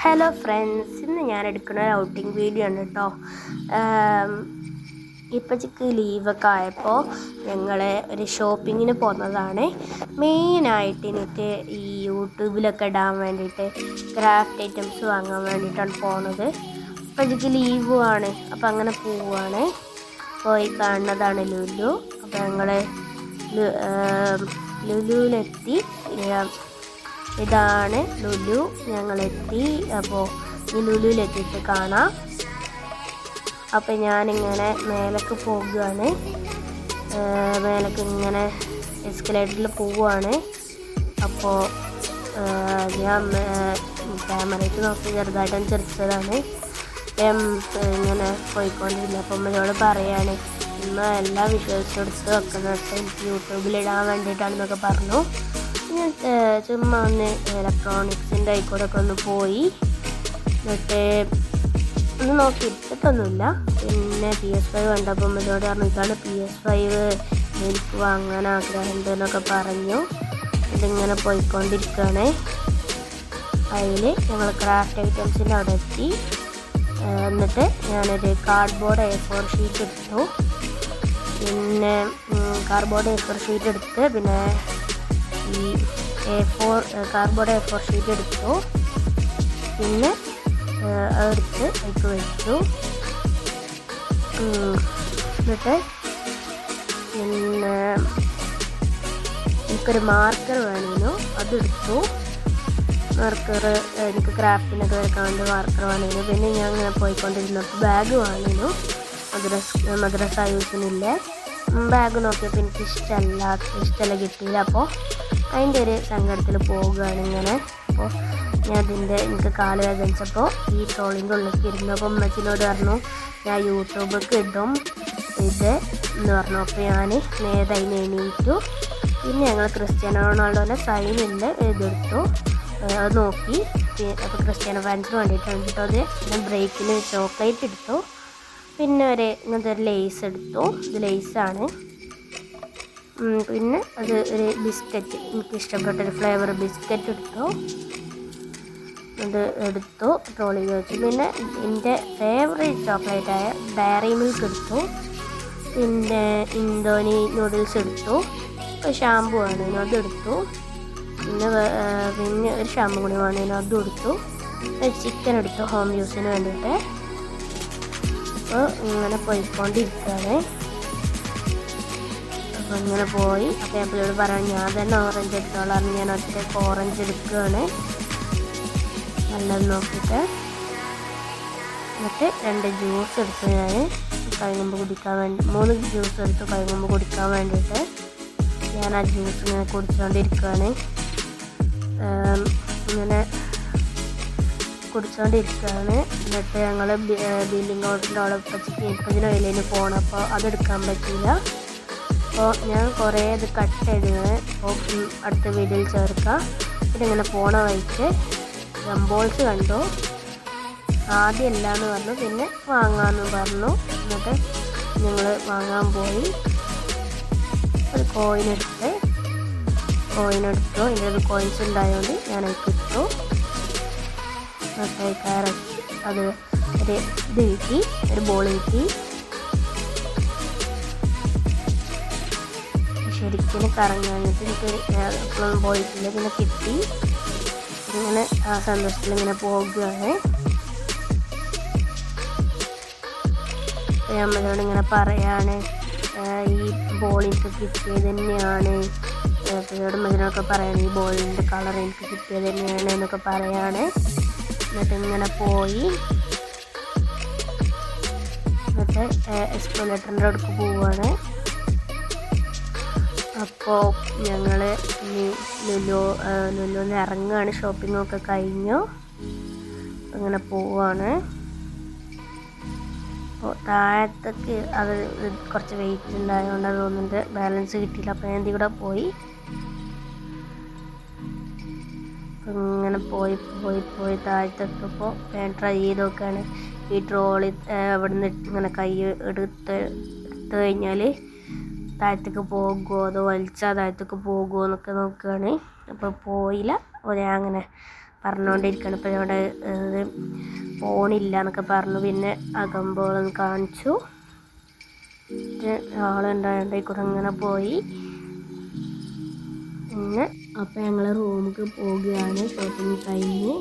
Hello friends, ഇന്ന് ഞാൻ എടുക്കുന്ന ഒരു ഔട്ടിംഗ് വീഡിയോ ആണ് കേട്ടോ. ഇപ്പച്ചിക്ക് ലീവൊക്കെ ആയപ്പോൾ ഞങ്ങൾ ഒരു ഷോപ്പിങ്ങിന് പോകുന്നതാണ്. മെയിനായിട്ട് എനിക്ക് ഈ യൂട്യൂബിലൊക്കെ ഇടാൻ വേണ്ടിയിട്ട് ക്രാഫ്റ്റ് ഐറ്റംസ് വാങ്ങാൻ വേണ്ടിയിട്ടാണ് പോകുന്നത്. ഇപ്പച്ചിക്ക് ലീവുമാണ്, അപ്പോൾ അങ്ങനെ പോവുകയാണ്. പോയി കാണുന്നതാണ് ലുലു. അപ്പോൾ ഞങ്ങൾ ലുലുവിലെത്തി. ഇതാണ് ലുലു, ഞങ്ങളെത്തി. അപ്പോൾ ഈ ലുലുവിലെത്തിയിട്ട് കാണാം. അപ്പോൾ ഞാനിങ്ങനെ മേലേക്ക് പോകുകയാണ്. മേലേക്ക് ഇങ്ങനെ എസ്കലേറ്ററിൽ പോവുകയാണ്. അപ്പോൾ ഞാൻ ക്യാമറയ്ക്ക് നോക്കി ചെറുതായിട്ടൊന്ന് ചെറുത്തതാണ്. ഇങ്ങനെ പോയിക്കൊണ്ടിരുന്നു. അപ്പം അമ്മയോട് പറയാണ്, ഇമ്മ എല്ലാ വിഷ്വൽസും എടുത്ത് വെക്കുന്നത് എനിക്ക് യൂട്യൂബിലിടാൻ വേണ്ടിയിട്ടാണെന്നൊക്കെ പറഞ്ഞു. ഞാൻ ചുമ്മാ ഒന്ന് ഇലക്ട്രോണിക്സിൻ്റെ ആയിക്കോടൊക്കെ ഒന്ന് പോയി. എന്നിട്ട് ഒന്ന് നോക്കി എടുത്തിട്ടൊന്നുമില്ല. പിന്നെ PS5 കണ്ടപ്പോൾ അമ്മയോട് പറഞ്ഞു, ഇതാണ് PS5 എനിക്ക് വാങ്ങാൻ ആഗ്രഹമുണ്ട് എന്നൊക്കെ പറഞ്ഞു. ഇതിങ്ങനെ പോയിക്കൊണ്ടിരിക്കുകയാണ്. അതിൽ ഞങ്ങൾ ക്രാഫ്റ്റ് ഐറ്റംസിൻ്റെ അവിടെ എത്തി. എന്നിട്ട് ഞാനൊരു കാർഡ്ബോർഡ് A4 ഷീറ്റ് എടുത്തു. പിന്നെ കാർഡ്ബോർഡ് A4 ഷീറ്റ് എടുത്ത് പിന്നെ ഈ കാർഡ്ബോർഡ് A4 ഷീറ്റ് എടുത്തു. പിന്നെ അതെടുത്ത് അതിലേക്ക് വെച്ചു. എന്നിട്ട് പിന്നെ എനിക്കൊരു മാർക്കർ വേണമായിരുന്നു, അതെടുത്തു. മാർക്കർ എനിക്ക് ക്രാഫ്റ്റിനൊക്കെ വരക്കാൻ വേണ്ടി മാർക്കർ വേണമായിരുന്നു. പിന്നെ ഞാൻ ഇങ്ങനെ പോയിക്കൊണ്ടിരുന്നപ്പോൾ ബാഗ് വാങ്ങിയിരുന്നു. മദ്രസ യൂസിനില്ലേ ബാഗ് നോക്കിയപ്പോൾ എനിക്ക് ഇഷ്ടമല്ല കിട്ടിയില്ല. അപ്പോൾ അതിൻ്റെ ഒരു സങ്കടത്തിൽ പോവുകയാണ് ഇങ്ങനെ. അപ്പോൾ എനിക്ക് കാല് വേദനിച്ചപ്പോൾ ഈ ട്രോളിൻ്റെ ഉള്ളിലേക്ക് ഇരുന്നു. അപ്പോൾ അമ്മച്ചിനോട് പറഞ്ഞു, ഞാൻ യൂട്യൂബിലേക്ക് ഇടും ഇത് എന്ന് പറഞ്ഞു. അപ്പോൾ ഞാൻ നേതായി എണീറ്റു. പിന്നെ ഞങ്ങൾ ക്രിസ്ത്യാനോ റൊണാൾഡോൻ്റെ സൈനിൻ്റെ ഇതെടുത്തു. അത് നോക്കി. അപ്പോൾ ക്രിസ്ത്യാനോ ഫാൻസിന് വേണ്ടിയിട്ടാണ് കേട്ടോ അത്. ഞാൻ ബ്രേക്കിന് ചോക്ലേറ്റ് എടുത്തു. പിന്നെ ഇങ്ങനത്തെ ഒരു ലേസ് എടുത്തു. ഇത് ലേസാണ്. പിന്നെ അത് ഒരു ബിസ്ക്കറ്റ്, എനിക്ക് ഇഷ്ടപ്പെട്ടൊരു ഫ്ലേവർ ബിസ്ക്കറ്റ് എടുത്തു. അത് എടുത്തു ട്രോളിയിൽ വെച്ചു. പിന്നെ എൻ്റെ ഫേവറേറ്റ് ചോക്ലേറ്റായ ഡയറി മിൽക്ക് എടുത്തു. പിന്നെ ഇന്തോനി നൂഡിൽസ് എടുത്തു. ഷാമ്പു വേണേനു അതെടുത്തു. പിന്നെ ഒരു ഷാമ്പു കൂടി വേണേനു അതും എടുത്തു. ചിക്കൻ എടുത്തു ഹോം യൂസിന് വേണ്ടിയിട്ട്. അപ്പോൾ ഇങ്ങനെ പോയിക്കൊണ്ടിരിക്കുകയാണ്. അപ്പോൾ ഇങ്ങനെ പോയി. അപ്പോൾ ഞാൻ പിള്ളേരോട് പറയാം, ഞാൻ തന്നെ ഓറഞ്ച് എടുത്തോളാം. ഞാൻ ഒറ്റയ്ക്ക് ഓറഞ്ച് എടുക്കുകയാണ് നല്ലത് നോക്കിയിട്ട്. എന്നിട്ട് 2 ജ്യൂസ് എടുത്തു. ഞാൻ കഴുകുമ്പോൾ കുടിക്കാൻ വേണ്ടി 3 ജ്യൂസ് എടുത്തു കഴുകുമ്പോൾ കുടിക്കാൻ വേണ്ടിയിട്ട്. ഞാൻ ആ ജ്യൂസ് ഇങ്ങനെ കുടിച്ചുകൊണ്ടിരിക്കുകയാണ്. ഇങ്ങനെ കുടിച്ചുകൊണ്ടിരിക്കുകയാണ്. എന്നിട്ട് ഞങ്ങൾ ബില്ലിംഗ് കൗണ്ടറിൻ്റെ അവിടെ ഇപ്പതിന് വിലയിൽ പോകണം. അപ്പോൾ അതെടുക്കാൻ പറ്റിയില്ല. അപ്പോൾ ഞാൻ കുറേ ഇത് കട്ട് ചെയ്തത് അടുത്ത വീഡിയോയിൽ ചേർക്കാം. പിന്നെ ഇങ്ങനെ പോണ വഴിക്ക് ഗംബോൾസ് കണ്ടു. ആദ്യം എല്ലാന്ന് പറഞ്ഞു, പിന്നെ വാങ്ങാമെന്ന് പറഞ്ഞു. എന്നിട്ട് ഞങ്ങൾ വാങ്ങാൻ പോയി. ഒരു കോയിനെടുത്തു. എൻ്റെ ഒരു കോയിൻസ് ഉണ്ടായതുകൊണ്ട് ഞാനത് ഇട്ടു. അത് ഒരു ഇത് കിട്ടി, ഒരു ബോൾ കിട്ടി. ശരിക്കും കറങ്ങാഞ്ഞിട്ട് എനിക്ക് എപ്പോഴും പോയിട്ടില്ല. പിന്നെ കിട്ടി. ഇങ്ങനെ ആ സന്തോഷത്തിൽ ഇങ്ങനെ പോകുകയാണ്. അമ്മയോട് ഇങ്ങനെ പറയാണ്, ഈ ബോളിക്ക് കിട്ടിയത് തന്നെയാണ്. അപ്പോഴോട് മതിനൊക്കെ പറയാണ്, ഈ ബോളിൻ്റെ കളർ എനിക്ക് കിട്ടിയത് തന്നെയാണ് എന്നൊക്കെ പറയാണ്. എന്നിട്ട് ഇങ്ങനെ പോയി. എന്നിട്ട് എസ്കലേറ്ററിൻ്റെ അടുക്ക് പോവുകയാണ്. അപ്പോൾ ഞങ്ങൾ ലുലുന്ന് ഇറങ്ങുകയാണ്. ഷോപ്പിങ്ങൊക്കെ കഴിഞ്ഞു. അങ്ങനെ പോവുകയാണ്. അപ്പോൾ താഴത്തേക്ക് അത് കുറച്ച് വെയിറ്റ് ഉണ്ടായതുകൊണ്ട് അത് തോന്നുന്നുണ്ട് ബാലൻസ് കിട്ടിയില്ല. അപ്പോൾ ഞാൻ ഇതിൽ കൂടെ പോയി. ഇങ്ങനെ പോയി താഴത്തെത്തിയപ്പോൾ ഞാൻ ട്രൈ ചെയ്ത് നോക്കുകയാണ്. ഈ ട്രോളി അവിടെ നിന്ന് ഇങ്ങനെ കൈ എടുത്ത് കഴിഞ്ഞാൽ താഴത്തേക്ക് പോകുമോ അതോ വലിച്ചാൽ താഴത്തേക്ക് പോകുമോ എന്നൊക്കെ നോക്കുകയാണ്. അപ്പോൾ പോയില്ല. അപ്പോൾ ഞാൻ അങ്ങനെ പറഞ്ഞുകൊണ്ടിരിക്കുകയാണ്. ഇപ്പോൾ ഇവിടെ പോണില്ല എന്നൊക്കെ പറഞ്ഞു. പിന്നെ അകമ്പോളം കാണിച്ചു. ആളുണ്ടായതുകൊണ്ട് കൂടെ അങ്ങനെ പോയി. പിന്നെ അപ്പോൾ ഞങ്ങൾ റൂമിലേക്ക് പോവുകയാണ്. ഷോപ്പിംഗ് കഴിഞ്ഞ്